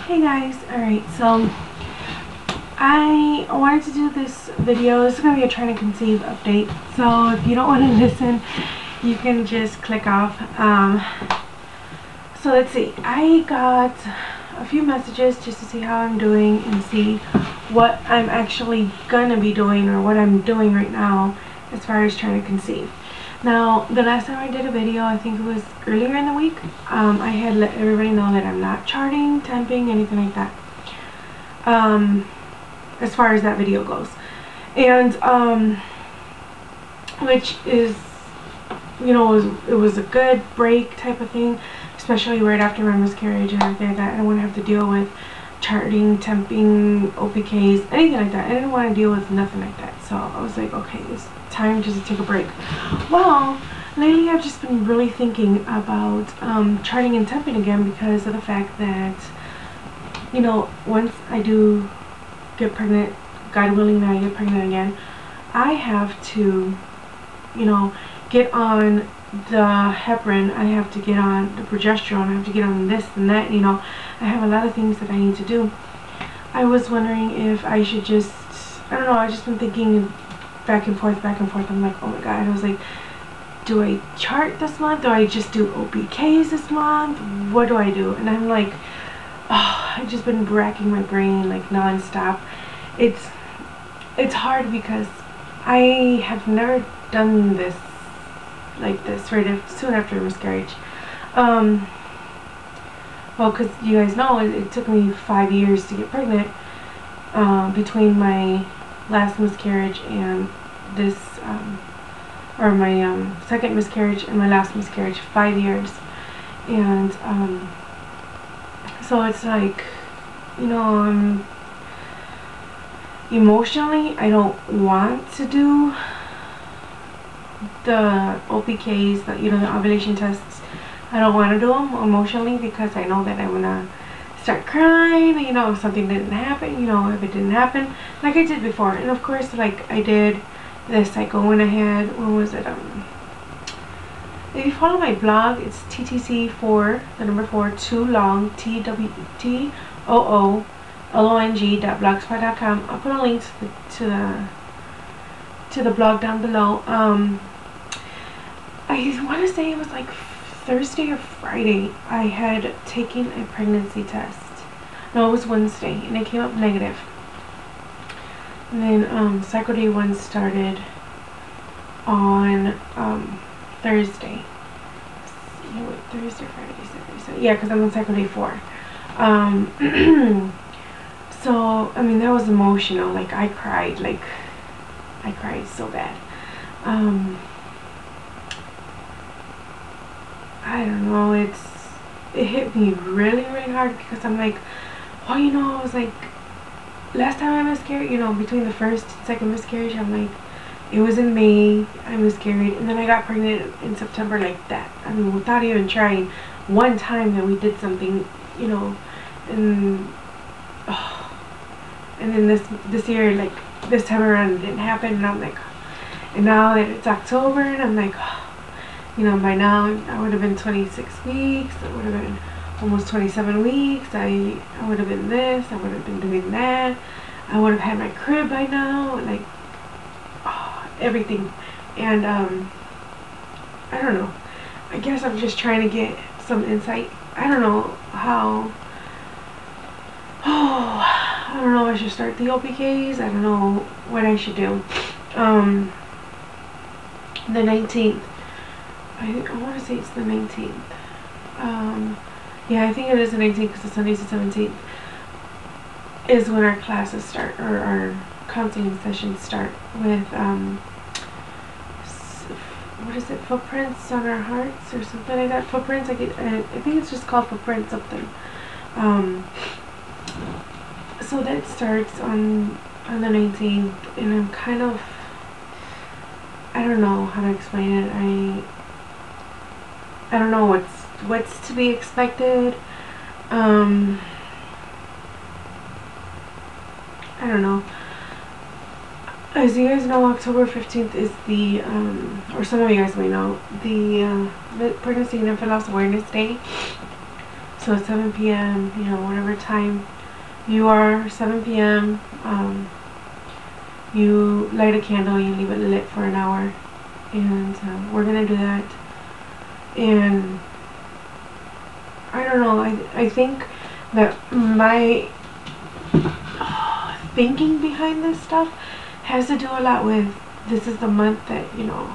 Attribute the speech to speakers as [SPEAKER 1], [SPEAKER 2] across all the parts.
[SPEAKER 1] Hey guys, alright, so I wanted to do this video. This is going to be a trying to conceive update, so if you don't want to listen, you can just click off. So let's see, I got a few messages just to see how I'm doing and see what I'm actually going to be doing or what I'm doing right now as far as trying to conceive. Now, the last time I did a video, I think it was earlier in the week, I had let everybody know that I'm not charting, temping, anything like that, as far as that video goes. And, which is, you know, it was a good break type of thing, especially right after my miscarriage and everything like that. I don't want to have to deal with charting, temping, OPKs, anything like that. I didn't want to deal with nothing like that. So I was like, okay, it's time just to take a break. Well, lately I've just been really thinking about charting and temping again because of the fact that, you know, once I do get pregnant, God willing that I get pregnant again, I have to, you know, get on the heparin, I have to get on the progesterone, I have to get on this and that, you know, I have a lot of things that I need to do. I was wondering if I should just, I don't know, I've just been thinking back and forth, I'm like, oh my god, I was like, do I chart this month? Do I just do OPKs this month? What do I do? And I'm like, oh, I've just been racking my brain like non-stop. It's hard because I have never done this like this right soon after miscarriage. Well, because you guys know it took me 5 years to get pregnant, between my last miscarriage and this, or my second miscarriage and my last miscarriage, 5 years. And so it's like, you know, emotionally I don't want to do the OPKs, the ovulation tests. I don't want to do them emotionally because I know that I'm gonna start crying, you know, if something didn't happen, you know, if it didn't happen like I did before. And of course, like I did this cycle when I had, when was it, if you follow my blog, it's TTC 4, the number 4, too long, TOOLONG.blogspot.com. I'll put a link to the blog down below. I want to say it was like Thursday or Friday I had taken a pregnancy test. No, it was Wednesday, and it came up negative. And then cycle day 1 started on Thursday. Thursday, Friday, Saturday. Yeah, because I'm on cycle day 4. So I mean, that was emotional. Like I cried so bad. I don't know, it hit me really hard because I'm like, well, you know, I was like, last time I miscarried, you know, between the first and second miscarriage, I'm like, it was in May, I miscarried, and then I got pregnant in September like that. I mean, without even trying. One time that we did something, you know, and then this year, like, this time around it didn't happen, and I'm like, and now that it's October, and I'm like, you know, by now I would have been 26 weeks, I would have been almost 27 weeks, I would have been this, I would have been doing that, I would have had my crib by now, like, everything. And I don't know, I guess I'm just trying to get some insight. I don't know how, I don't know if I should start the OPKs, I don't know what I should do. The 19th, I want to say it's the 19th. Yeah, I think it is the 19th because the Sunday's the 17th. Is when our classes start, or our counseling sessions start with, what is it, footprints on our hearts or something like that. Footprints, I think it's just called footprints something. So that starts on the 19th, and I'm kind of, I don't know how to explain it. I don't know what's to be expected. I don't know. As you guys know, October 15th is the, or some of you guys may know, the Pregnancy and Infant Loss Awareness Day. So at 7 p.m., you know, whatever time you are, 7 p.m., you light a candle, you leave it lit for an hour, and we're gonna do that. And I don't know, I think that my thinking behind this stuff has to do a lot with, this is the month that, you know,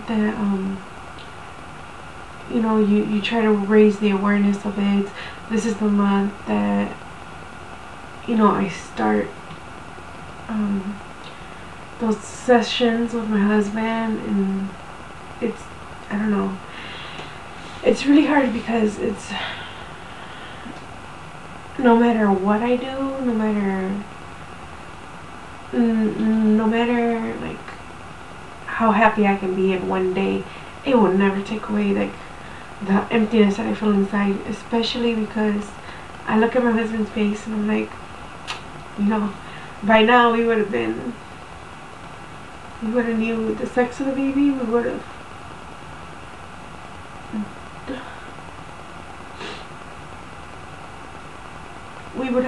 [SPEAKER 1] that you know, you try to raise the awareness of AIDS. This is the month that, you know, I start those sessions with my husband, and it's, I don't know, it's really hard because it's, no matter what I do, no matter like how happy I can be in one day, it will never take away like the emptiness that I feel inside, especially because I look at my husband's face and I'm like, you know, by now we would have knew the sex of the baby, we would have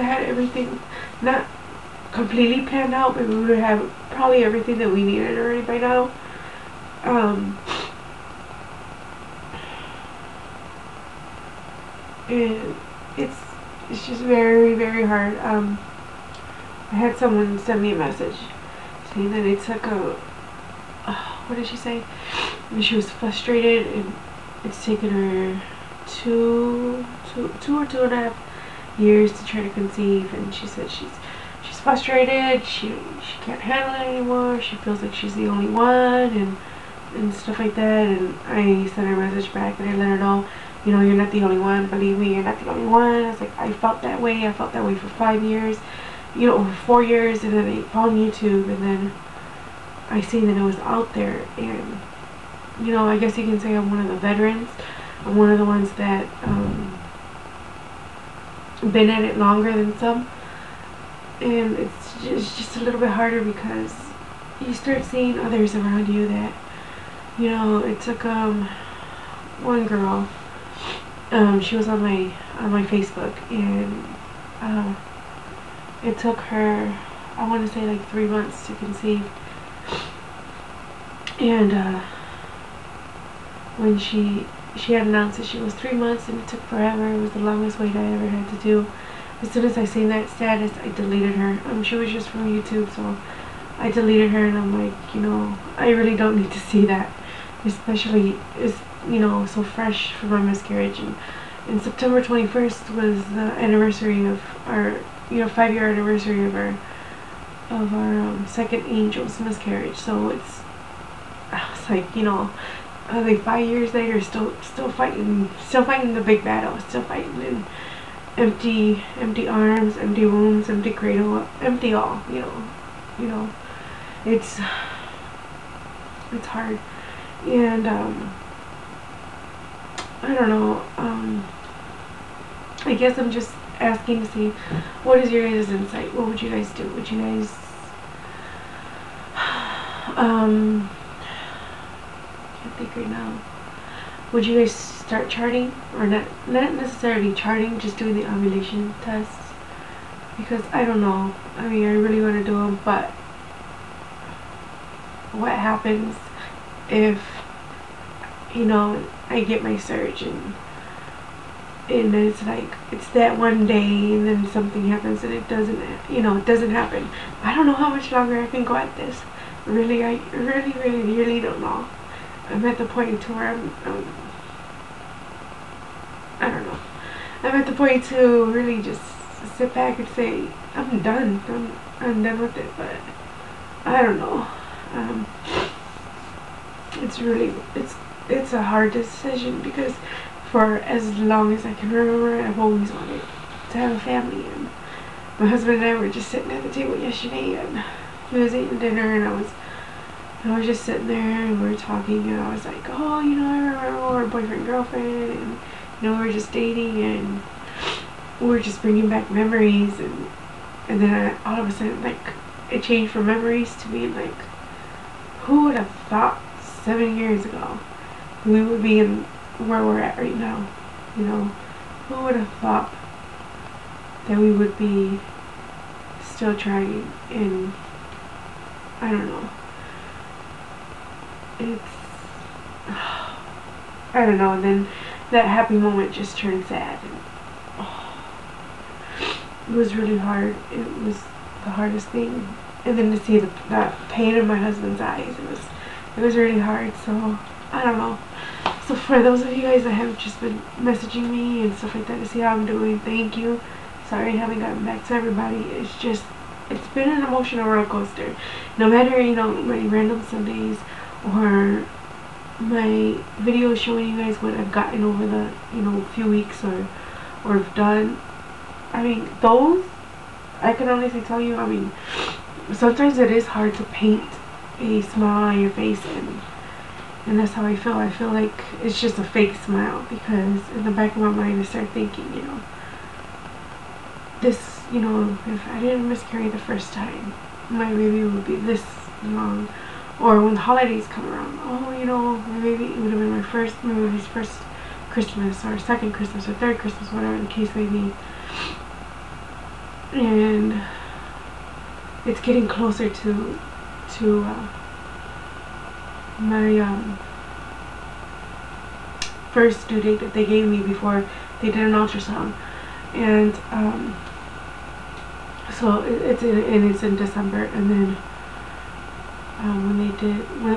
[SPEAKER 1] had everything, not completely planned out, but we would have probably everything that we needed already by now. And it's just very, very hard. I had someone send me a message saying that it took what did she say? She was frustrated, and it's taken her two or 2.5 years to try to conceive, and she said she's frustrated, she can't handle it anymore, she feels like she's the only one, and stuff like that. And I sent her a message back and I let her know, you know, you're not the only one, believe me, you're not the only one. I was like, I felt that way for 5 years, you know, over 4 years, and then I found YouTube, and then I seen that it was out there, and, you know, I guess you can say I'm one of the veterans. I'm one of the ones that been at it longer than some, and it's just a little bit harder because you start seeing others around you that, you know, it took one girl, she was on my Facebook, and it took her, I want to say like 3 months to conceive. And when she had announced that she was 3 months, and it took forever, it was the longest wait I ever had to do. As soon as I seen that status, I deleted her. She was just from YouTube, so I deleted her, and I'm like, you know, I really don't need to see that, especially, you know, so fresh from my miscarriage. And September 21st was the anniversary of our, you know, 5-year anniversary of our second angel's miscarriage. So it's, I was like, you know, like 5 years later, still fighting the big battle, still fighting in empty arms, empty wombs, empty cradle, empty all, you know, it's hard. And I don't know, I guess I'm just asking to see, what is your guys' insight? What would you guys do? Would you guys can't think right now. Would you guys start charting, or not necessarily charting, just doing the ovulation tests? Because I don't know. I mean, I really want to do them, but what happens if, you know, I get my surge and it's like, it's that one day, and then something happens and it doesn't, you know, it doesn't happen. I don't know how much longer I can go at this. Really, I really don't know. I'm at the point to where I don't know. I'm at the point to really just sit back and say, I'm done. I'm done with it. But I don't know. It's a hard decision, because for as long as I can remember, I've always wanted to have a family. And my husband and I were just sitting at the table yesterday, and he was eating dinner, and I was just sitting there, and we were talking, and I was like, oh, you know, I remember we were boyfriend, girlfriend, and, you know, we were just dating, and we were just bringing back memories, and then all of a sudden, like, it changed from memories to being like, who would have thought 7 years ago we would be in where we're at right now, you know? who would have thought that we would be still trying? And I don't know. It's, I don't know. And then that happy moment just turned sad. And, it was really hard. It was the hardest thing. And then to see that pain in my husband's eyes, it was really hard. So I don't know. So for those of you guys that have just been messaging me and stuff like that to see how I'm doing, thank you. Sorry I haven't gotten back to everybody. It's been an emotional roller coaster. No matter, you know, my random Sundays or my videos showing you guys what I've gotten over the, you know, few weeks or have done. I mean, those, I can honestly tell you, I mean, sometimes it is hard to paint a smile on your face, and that's how I feel. I feel like it's just a fake smile, because in the back of my mind I start thinking, you know, this, you know, if I didn't miscarry the first time, my baby would be this long. Or when the holidays come around, oh, you know, my baby, it would have been my baby's first Christmas, or second Christmas, or third Christmas, whatever the case may be. And it's getting closer to my first due date that they gave me before they did an ultrasound. And so it's in December. And then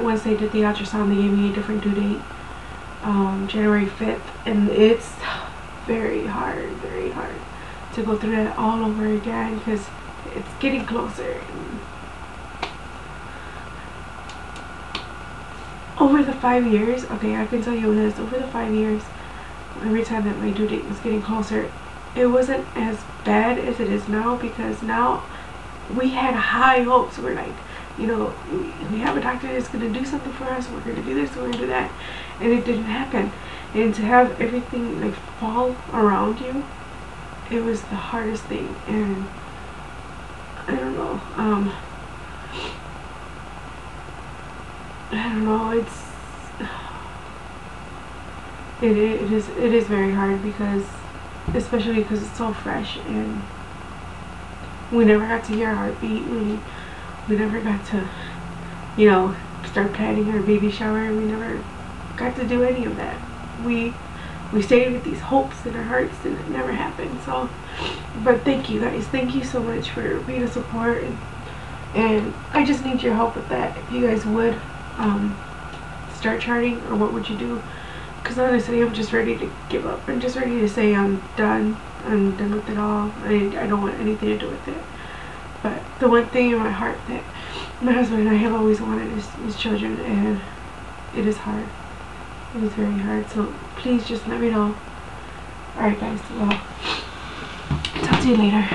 [SPEAKER 1] once they did the ultrasound, they gave me a different due date, January 5th, and it's very hard to go through that all over again, because it's getting closer. And over the 5 years, okay, I can tell you this, over the 5 years, every time that my due date was getting closer, it wasn't as bad as it is now, because now we had high hopes. We're like, you know, we have a doctor that's going to do something for us, we're going to do this, we're going to do that, and it didn't happen. And to have everything like fall around you, it was the hardest thing. And I don't know, it is very hard, because especially because it's so fresh, and we never got to hear our heartbeat. We never got to, you know, start planning our baby shower. We never got to do any of that. We stayed with these hopes in our hearts, and it never happened. So, but thank you guys. Thank you so much for being a support, and I just need your help with that. If you guys would start charting, or what would you do? Because honestly, I'm just ready to give up. I'm just ready to say I'm done. I'm done with it all. I don't want anything to do with it. But the one thing in my heart that my husband and I have always wanted is children, and it is hard. It is very hard. So please just let me know. Alright guys, well, talk to you later.